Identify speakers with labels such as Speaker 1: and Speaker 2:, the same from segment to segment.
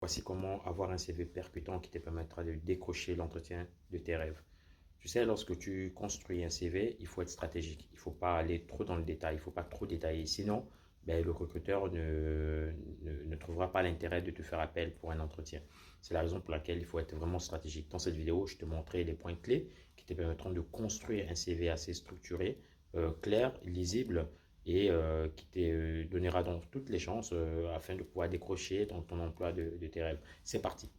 Speaker 1: Voici comment avoir un CV percutant qui te permettra de décrocher l'entretien de tes rêves. Tu sais, lorsque tu construis un CV, il faut être stratégique. Il ne faut pas aller trop dans le détail. Il ne faut pas trop détailler. Sinon, le recruteur ne trouvera pas l'intérêt de te faire appel pour un entretien. C'est la raison pour laquelle il faut être vraiment stratégique. Dans cette vidéo, je te montrerai les points clés qui te permettront de construire un CV assez structuré, clair, lisible et qui te donnera donc toutes les chances afin de pouvoir décrocher ton emploi de tes rêves. C'est parti.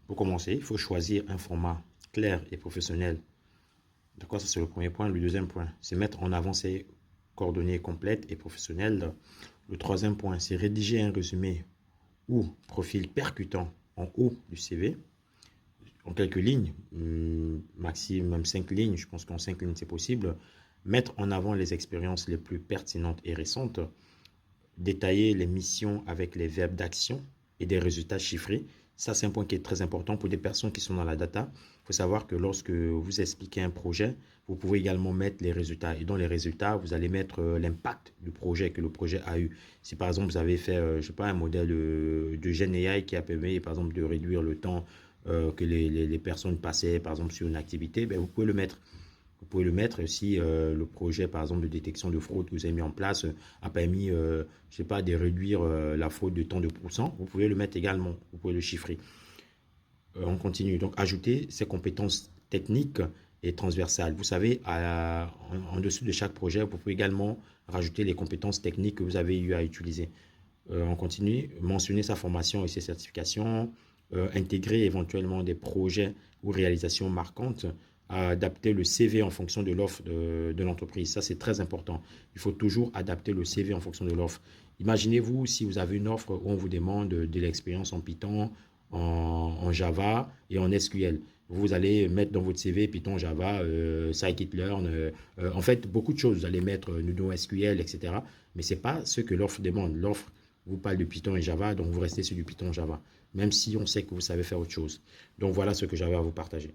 Speaker 1: Pour commencer, il faut choisir un format clair et professionnel. D'accord, ça c'est le premier point. Le deuxième point, c'est mettre en avant ses coordonnées complètes et professionnelles. Le troisième point, c'est rédiger un résumé ou profil percutant en haut du CV, en quelques lignes, maximum 5 lignes. Je pense qu'en 5 lignes c'est possible. Mettre en avant les expériences les plus pertinentes et récentes. Détailler les missions avec les verbes d'action et des résultats chiffrés. Ça, c'est un point qui est très important pour des personnes qui sont dans la data. Il faut savoir que lorsque vous expliquez un projet, vous pouvez également mettre les résultats. Et dans les résultats, vous allez mettre l'impact du projet que le projet a eu. Si par exemple, vous avez fait, je ne sais pas, un modèle de Gen AI qui a permis, par exemple, de réduire le temps que les personnes passaient, par exemple, sur une activité, vous pouvez le mettre. Vous pouvez le mettre si le projet, par exemple, de détection de fraude que vous avez mis en place a permis, je sais pas, de réduire la fraude de tant de pourcents. Vous pouvez le mettre également, vous pouvez le chiffrer. On continue. Donc, ajouter ces compétences techniques et transversales. Vous savez, en dessous de chaque projet, vous pouvez également rajouter les compétences techniques que vous avez eu à utiliser. On continue. Mentionner sa formation et ses certifications. Intégrer éventuellement des projets ou réalisations marquantes, à adapter le CV en fonction de l'offre de l'entreprise. Ça, c'est très important. Il faut toujours adapter le CV en fonction de l'offre. Imaginez-vous si vous avez une offre où on vous demande de l'expérience en Python, en Java et en SQL. Vous allez mettre dans votre CV Python, Java, Scikit-learn, en fait, beaucoup de choses. Vous allez mettre Nudo SQL, etc. Mais ce n'est pas ce que l'offre demande. L'offre vous parle de Python et Java, donc vous restez sur du Python Java, même si on sait que vous savez faire autre chose. Donc voilà ce que j'avais à vous partager.